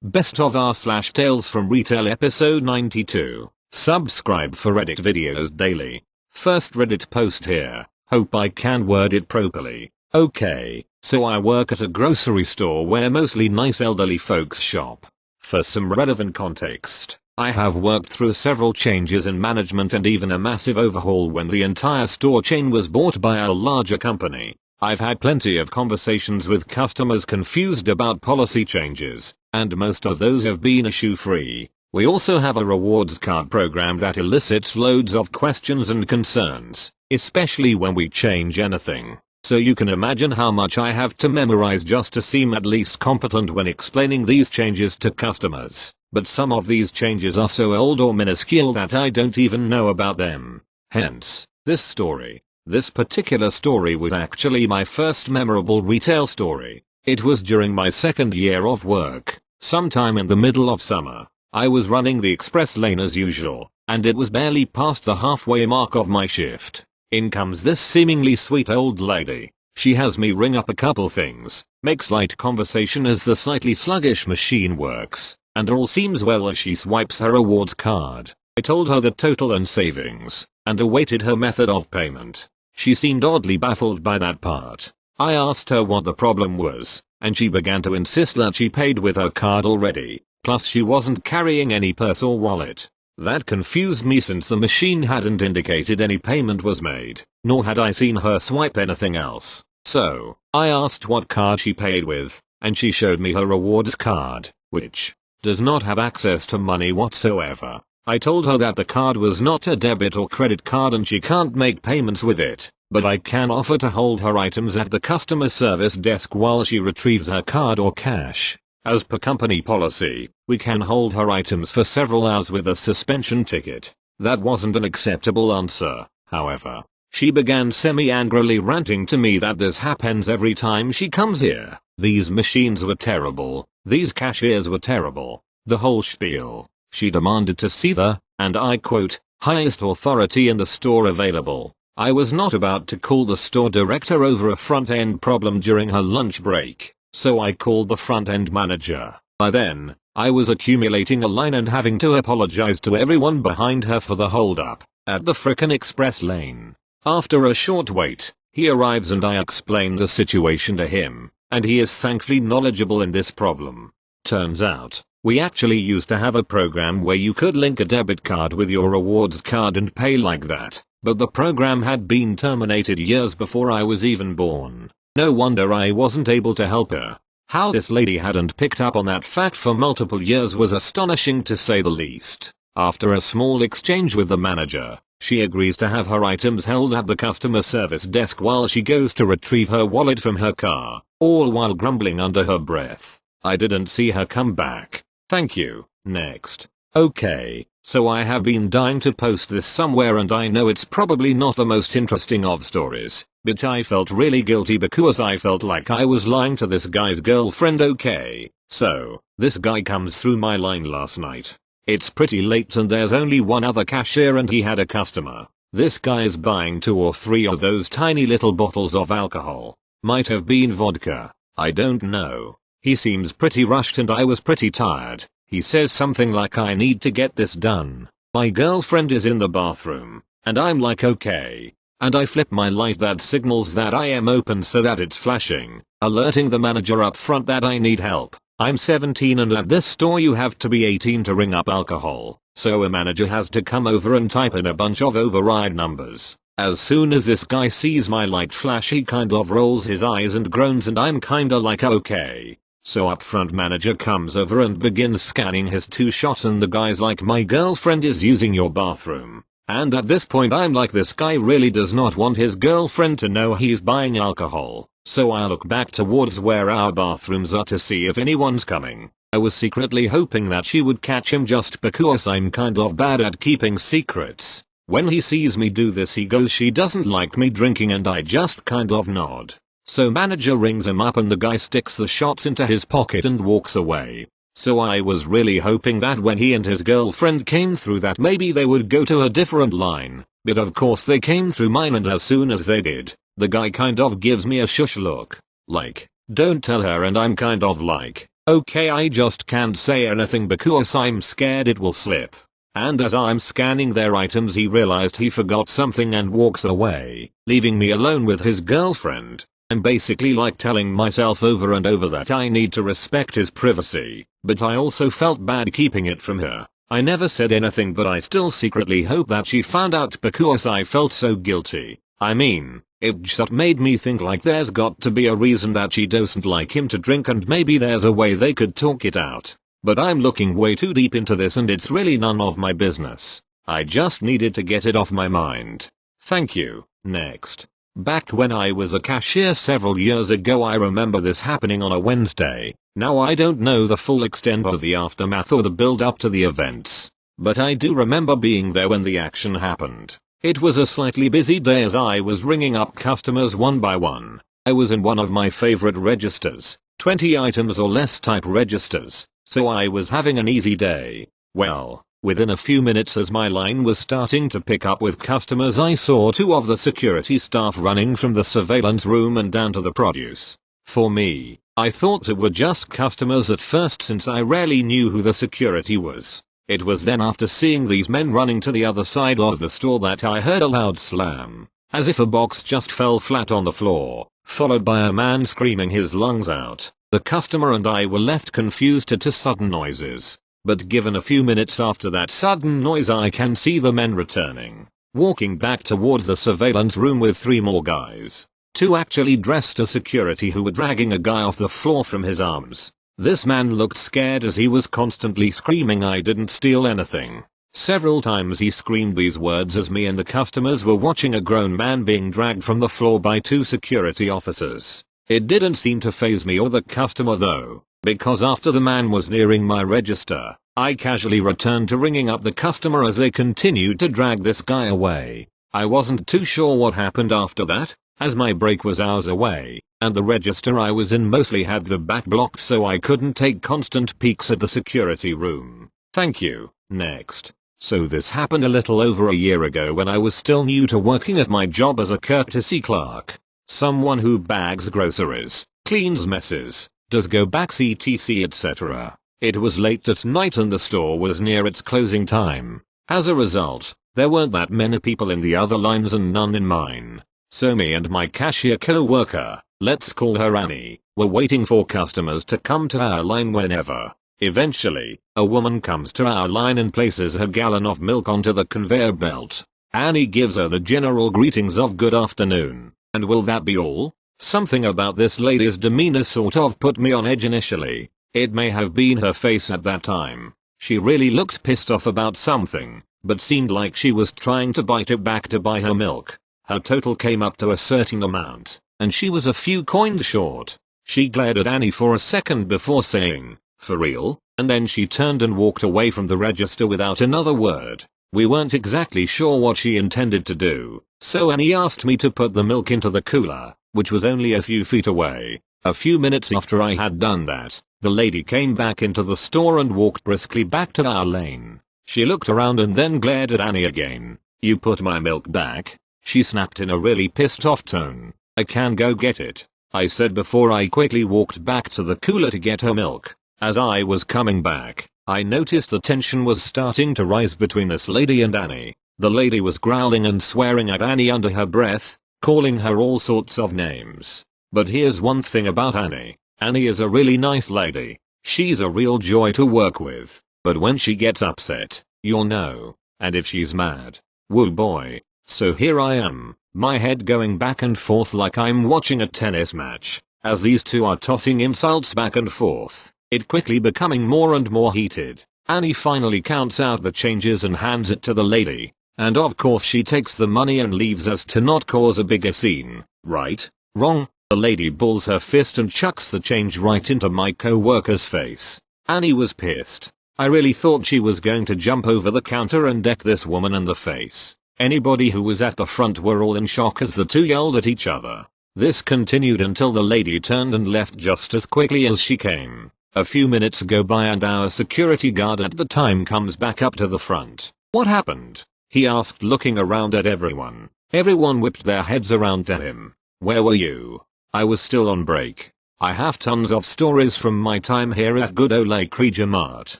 Best of r/ Tales from Retail episode 92. Subscribe for Reddit videos daily. First Reddit post here. Hope I can word it properly. Okay, so I work at a grocery store where mostly nice elderly folks shop. For some relevant context, I have worked through several changes in management and even a massive overhaul when the entire store chain was bought by a larger company. I've had plenty of conversations with customers confused about policy changes, and most of those have been issue-free. We also have a rewards card program that elicits loads of questions and concerns, especially when we change anything. So you can imagine how much I have to memorize just to seem at least competent when explaining these changes to customers. But some of these changes are so old or minuscule that I don't even know about them. Hence, this story. This particular story was actually my first memorable retail story. It was during my second year of work, sometime in the middle of summer. I was running the express lane as usual, and it was barely past the halfway mark of my shift. In comes this seemingly sweet old lady. She has me ring up a couple things, makes light conversation as the slightly sluggish machine works, and all seems well as she swipes her rewards card. I told her the total and savings, and awaited her method of payment. She seemed oddly baffled by that part. I asked her what the problem was, and she began to insist that she paid with her card already, plus she wasn't carrying any purse or wallet. That confused me since the machine hadn't indicated any payment was made, nor had I seen her swipe anything else. So, I asked what card she paid with, and she showed me her rewards card, which does not have access to money whatsoever. I told her that the card was not a debit or credit card and she can't make payments with it, but I can offer to hold her items at the customer service desk while she retrieves her card or cash. As per company policy, we can hold her items for several hours with a suspension ticket. That wasn't an acceptable answer, however. She began semi-angrily ranting to me that this happens every time she comes here. These machines were terrible, these cashiers were terrible, the whole spiel. She demanded to see the, and I quote, highest authority in the store available. I was not about to call the store director over a front-end problem during her lunch break, so I called the front-end manager. By then, I was accumulating a line and having to apologize to everyone behind her for the hold-up at the frickin' express lane. After a short wait, he arrives and I explain the situation to him, and he is thankfully knowledgeable in this problem. Turns out, we actually used to have a program where you could link a debit card with your rewards card and pay like that, but the program had been terminated years before I was even born. No wonder I wasn't able to help her. How this lady hadn't picked up on that fact for multiple years was astonishing to say the least. After a small exchange with the manager, she agrees to have her items held at the customer service desk while she goes to retrieve her wallet from her car, all while grumbling under her breath. I didn't see her come back. Thank you. Next. Okay, so I have been dying to post this somewhere and I know it's probably not the most interesting of stories, but I felt really guilty because I felt like I was lying to this guy's girlfriend. Okay, so, this guy comes through my line last night. It's pretty late and there's only one other cashier and he had a customer. This guy is buying 2 or 3 of those tiny little bottles of alcohol. Might have been vodka. I don't know. He seems pretty rushed and I was pretty tired. He says something like I need to get this done. My girlfriend is in the bathroom, and I'm like okay. And I flip my light that signals that I am open so that it's flashing, alerting the manager up front that I need help. I'm 17 and at this store you have to be 18 to ring up alcohol, so a manager has to come over and type in a bunch of override numbers. As soon as this guy sees my light flash he kind of rolls his eyes and groans and I'm kinda like okay. So upfront manager comes over and begins scanning his 2 shots and the guy's like my girlfriend is using your bathroom. And at this point I'm like this guy really does not want his girlfriend to know he's buying alcohol. So I look back towards where our bathrooms are to see if anyone's coming. I was secretly hoping that she would catch him just because I'm kind of bad at keeping secrets. When he sees me do this he goes she doesn't like me drinking and I just kind of nod. So manager rings him up and the guy sticks the shots into his pocket and walks away. So I was really hoping that when he and his girlfriend came through that maybe they would go to a different line, but of course they came through mine and as soon as they did, the guy kind of gives me a shush look, like, don't tell her and I'm kind of like, Okay, I just can't say anything because I'm scared it will slip. And as I'm scanning their items, he realized he forgot something and walks away, leaving me alone with his girlfriend. I'm basically like telling myself over and over that I need to respect his privacy, but I also felt bad keeping it from her. I never said anything, but I still secretly hope that she found out because I felt so guilty. I mean, it just made me think like there's got to be a reason that she doesn't like him to drink, and maybe there's a way they could talk it out. But I'm looking way too deep into this and it's really none of my business. I just needed to get it off my mind. Thank you. Next. Back when I was a cashier several years ago, I remember this happening on a Wednesday. Now I don't know the full extent of the aftermath or the build up to the events, but I do remember being there when the action happened. It was a slightly busy day as I was ringing up customers one by one. I was in one of my favorite registers, 20 items or less type registers, so I was having an easy day. Well, within a few minutes as my line was starting to pick up with customers, I saw two of the security staff running from the surveillance room and down to the produce. For me, I thought it were just customers at first since I rarely knew who the security was. It was then after seeing these men running to the other side of the store that I heard a loud slam, as if a box just fell flat on the floor, followed by a man screaming his lungs out. The customer and I were left confused at the sudden noises. But given a few minutes after that sudden noise, I can see the men returning, walking back towards the surveillance room with 3 more guys. 2 actually dressed as security who were dragging a guy off the floor from his arms. This man looked scared as he was constantly screaming, "I didn't steal anything." Several times he screamed these words as me and the customers were watching a grown man being dragged from the floor by 2 security officers. It didn't seem to faze me or the customer though, because after the man was nearing my register, I casually returned to ringing up the customer as they continued to drag this guy away. I wasn't too sure what happened after that, as my break was hours away, and the register I was in mostly had the back blocked, so I couldn't take constant peeks at the security room. Thank you. Next. So this happened a little over a year ago when I was still new to working at my job as a courtesy clerk. Someone who bags groceries, cleans messes, does go backs etc etc. It was late at night and the store was near its closing time. As a result, there weren't that many people in the other lines and none in mine. So me and my cashier co-worker, let's call her Annie, were waiting for customers to come to our line whenever. Eventually, a woman comes to our line and places her gallon of milk onto the conveyor belt. Annie gives her the general greetings of good afternoon. And will that be all? Something about this lady's demeanor sort of put me on edge initially. It may have been her face at that time. She really looked pissed off about something, but seemed like she was trying to bite it back to buy her milk. Her total came up to a certain amount, and she was a few coins short. She glared at Annie for a second before saying, "For real?" and then she turned and walked away from the register without another word. We weren't exactly sure what she intended to do, so Annie asked me to put the milk into the cooler, which was only a few feet away. A few minutes after I had done that, the lady came back into the store and walked briskly back to our lane. She looked around and then glared at Annie again. "You put my milk back?" she snapped in a really pissed off tone. "I can go get it," I said before I quickly walked back to the cooler to get her milk. As I was coming back, I noticed the tension was starting to rise between this lady and Annie. The lady was growling and swearing at Annie under her breath, calling her all sorts of names. But here's one thing about Annie. Annie is a really nice lady. She's a real joy to work with. But when she gets upset, you'll know. And if she's mad, woo boy. So here I am, my head going back and forth like I'm watching a tennis match, as these two are tossing insults back and forth. It quickly becoming more and more heated. Annie finally counts out the changes and hands it to the lady. And of course she takes the money and leaves us to not cause a bigger scene. Right? Wrong? The lady balls her fist and chucks the change right into my co-worker's face. Annie was pissed. I really thought she was going to jump over the counter and deck this woman in the face. Anybody who was at the front were all in shock as the two yelled at each other. This continued until the lady turned and left just as quickly as she came. A few minutes go by and our security guard at the time comes back up to the front. "What happened?" he asked, looking around at everyone. Everyone whipped their heads around to him. "Where were you?" "I was still on break." I have tons of stories from my time here at good ole Creature Mart,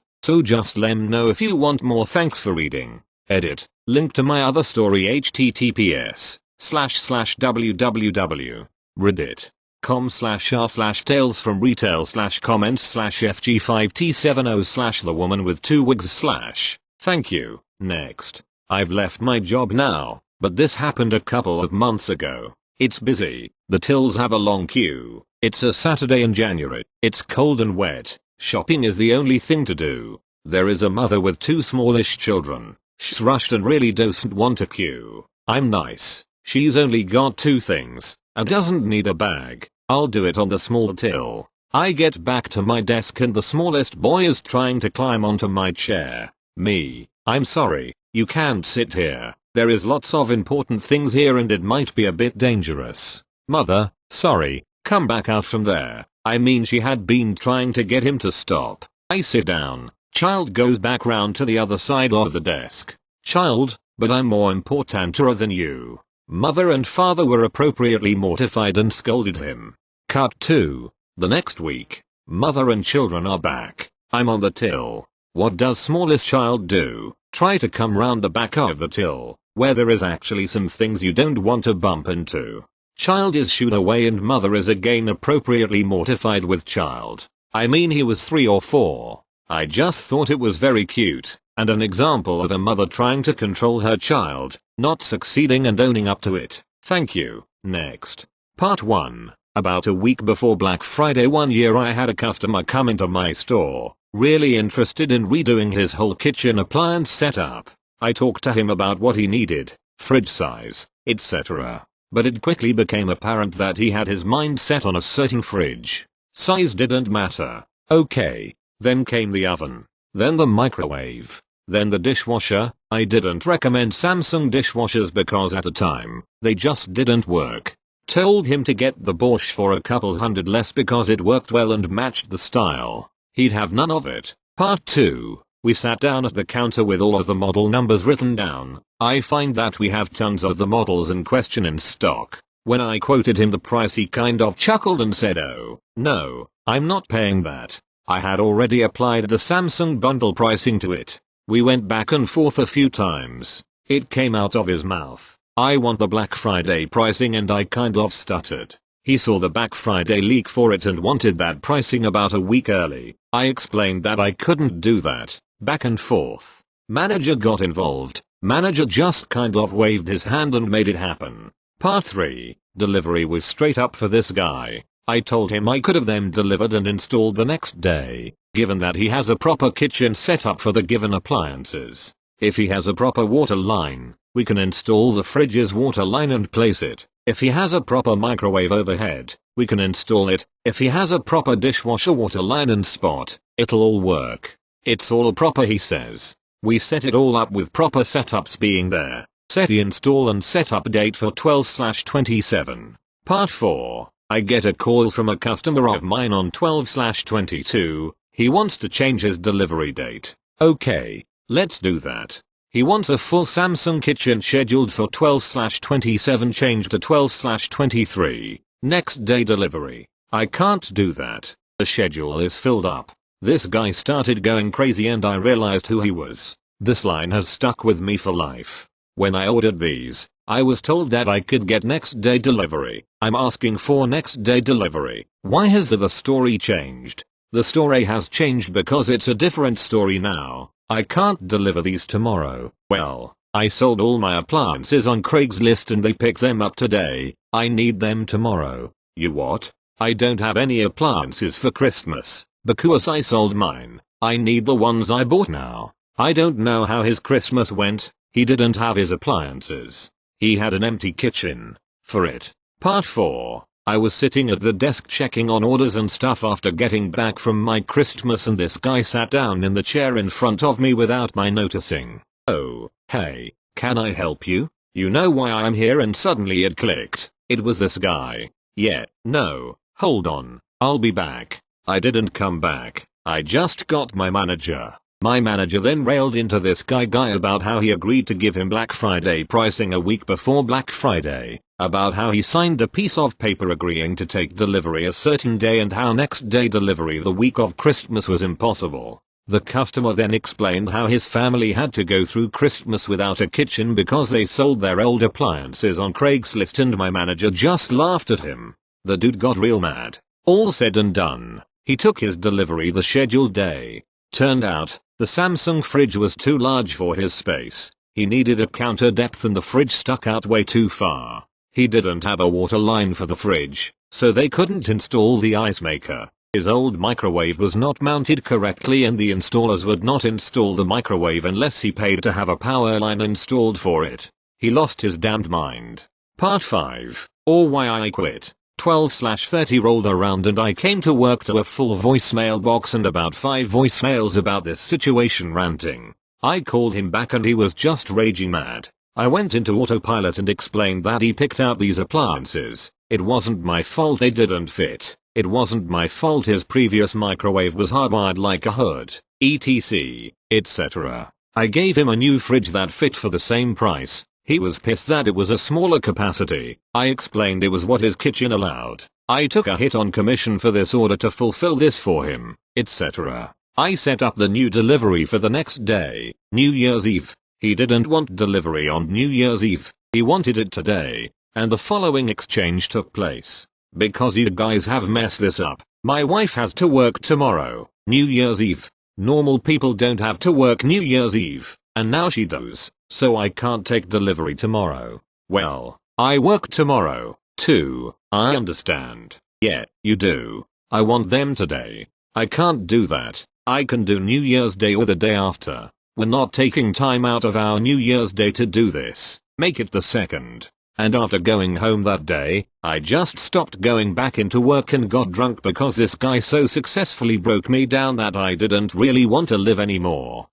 so just let me know if you want more. Thanks for reading. Edit. Link to my other story https://www.reddit.com/r/talesfromretail/comments/fg5t70/the woman with two wigs/. Thank you. Next. I've left my job now, but this happened a couple of months ago. It's busy. The tills have a long queue. It's a Saturday in January. It's cold and wet. Shopping is the only thing to do. There is a mother with two smallish children. She's rushed and really doesn't want to queue. I'm nice. She's only got two things and doesn't need a bag. I'll do it on the small till. I get back to my desk and the smallest boy is trying to climb onto my chair. Me. I'm sorry. You can't sit here. There is lots of important things here and it might be a bit dangerous. Mother, sorry. Come back out from there. I mean, she had been trying to get him to stop. I sit down. Child goes back round to the other side of the desk. Child, but I'm more importanter than you. Mother and father were appropriately mortified and scolded him. Cut 2. The next week. Mother and children are back. I'm on the till. What does smallest child do? Try to come round the back of the till, where there is actually some things you don't want to bump into. Child is shooed away and mother is again appropriately mortified with child. I mean, he was 3 or 4. I just thought it was very cute, and an example of a mother trying to control her child, not succeeding and owning up to it. Thank you. Next. Part 1. About a week before Black Friday one year I had a customer come into my store, really interested in redoing his whole kitchen appliance setup. I talked to him about what he needed, fridge size, etc. But it quickly became apparent that he had his mind set on a certain fridge. Size didn't matter. Okay. Then came the oven. Then the microwave. Then the dishwasher. I didn't recommend Samsung dishwashers because at the time, they just didn't work. Told him to get the Bosch for a couple hundred less because it worked well and matched the style. He'd have none of it. Part 2. We sat down at the counter with all of the model numbers written down. I find that we have tons of the models in question in stock. When I quoted him the price he kind of chuckled and said, "Oh, no, I'm not paying that." I had already applied the Samsung bundle pricing to it. We went back and forth a few times. It came out of his mouth, "I want the Black Friday pricing," and I kind of stuttered. He saw the Black Friday leak for it and wanted that pricing about a week early. I explained that I couldn't do that. Back and forth. Manager got involved. Manager just kind of waved his hand and made it happen. Part 3. Delivery was straight up for this guy. I told him I could have them delivered and installed the next day, given that he has a proper kitchen setup for the given appliances. If he has a proper water line, we can install the fridge's water line and place it. If he has a proper microwave overhead, we can install it. If he has a proper dishwasher water line and spot, it'll all work. It's all proper, he says. We set it all up with proper setups being there. Set the install and setup date for 12/27. Part 4. I get a call from a customer of mine on 12/22. He wants to change his delivery date. Okay, let's do that. He wants a full Samsung kitchen scheduled for 12/27 changed to 12/23. Next day delivery. I can't do that. The schedule is filled up. This guy started going crazy and I realized who he was. This line has stuck with me for life. When I ordered these, I was told that I could get next day delivery. I'm asking for next day delivery. Why has the story changed? The story has changed because it's a different story now. I can't deliver these tomorrow. Well, I sold all my appliances on Craigslist and they pick them up today. I need them tomorrow. You what? I don't have any appliances for Christmas. Because I sold mine. I need the ones I bought now. I don't know how his Christmas went. He didn't have his appliances. He had an empty kitchen. For it. Part 4. I was sitting at the desk checking on orders and stuff after getting back from my Christmas and this guy sat down in the chair in front of me without my noticing. "Oh, hey, can I help you? You know why I'm here?" And suddenly it clicked. It was this guy. Yeah, no, hold on. I'll be back. I didn't come back. I just got my manager. My manager then railed into this guy about how he agreed to give him Black Friday pricing a week before Black Friday. about how he signed a piece of paper agreeing to take delivery a certain day and how next day delivery the week of Christmas was impossible. The customer then explained how his family had to go through Christmas without a kitchen because they sold their old appliances on Craigslist, and my manager just laughed at him. The dude got real mad. All said and done, he took his delivery the scheduled day. Turned out, the Samsung fridge was too large for his space. He needed a counter depth and the fridge stuck out way too far. He didn't have a water line for the fridge, so they couldn't install the ice maker. His old microwave was not mounted correctly and the installers would not install the microwave unless he paid to have a power line installed for it. He lost his damned mind. Part 5, or why I quit. 12/30 rolled around and I came to work to a full voicemail box and about 5 voicemails about this situation ranting. I called him back and he was just raging mad. I went into autopilot and explained that he picked out these appliances. It wasn't my fault they didn't fit. It wasn't my fault his previous microwave was hardwired like a hood, etc., etc. I gave him a new fridge that fit for the same price. He was pissed that it was a smaller capacity. I explained it was what his kitchen allowed. I took a hit on commission for this order to fulfill this for him, etc. I set up the new delivery for the next day, New Year's Eve. He didn't want delivery on New Year's Eve. He wanted it today. And the following exchange took place. Because you guys have messed this up, my wife has to work tomorrow, New Year's Eve. Normal people don't have to work New Year's Eve, and now she does, so I can't take delivery tomorrow. Well, I work tomorrow, too. I understand. Yeah, you do. I want them today. I can't do that. I can do New Year's Day or the day after. We're not taking time out of our New Year's Day to do this. Make it the 2nd. And after going home that day, I just stopped going back into work and got drunk because this guy so successfully broke me down that I didn't really want to live anymore.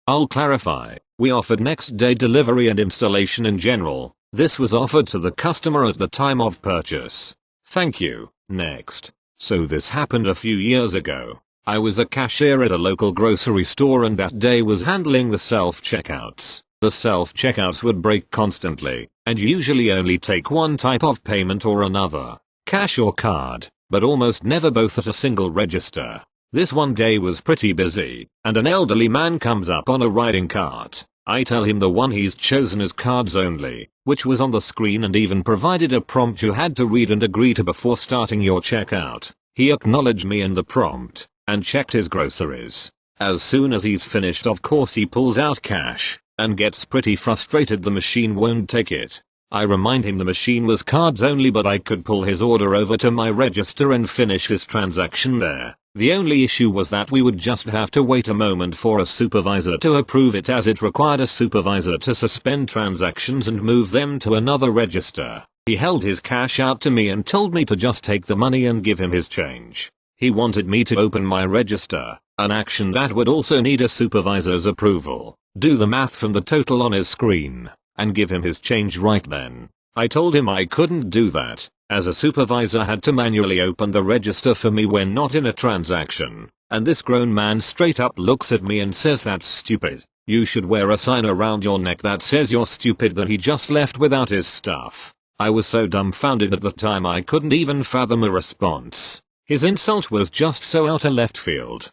I'll clarify. We offered next day delivery and installation in general. This was offered to the customer at the time of purchase. Thank you. Next. So this happened a few years ago. I was a cashier at a local grocery store and that day was handling the self-checkouts. The self-checkouts would break constantly, and usually only take one type of payment or another, cash or card, but almost never both at a single register. This one day was pretty busy, and an elderly man comes up on a riding cart. I tell him the one he's chosen is cards only, which was on the screen and even provided a prompt you had to read and agree to before starting your checkout. He acknowledged me in the prompt, and checked his groceries. As soon as he's finished, of course he pulls out cash, and gets pretty frustrated the machine won't take it. I remind him the machine was cards only but I could pull his order over to my register and finish his transaction there. The only issue was that we would just have to wait a moment for a supervisor to approve it as it required a supervisor to suspend transactions and move them to another register. He held his cash out to me and told me to just take the money and give him his change. He wanted me to open my register, an action that would also need a supervisor's approval, do the math from the total on his screen, and give him his change right then. I told him I couldn't do that, as a supervisor had to manually open the register for me when not in a transaction, and this grown man straight up looks at me and says that's stupid. You should wear a sign around your neck that says you're stupid. That he just left without his stuff. I was so dumbfounded at the time I couldn't even fathom a response. His insult was just so out of left field.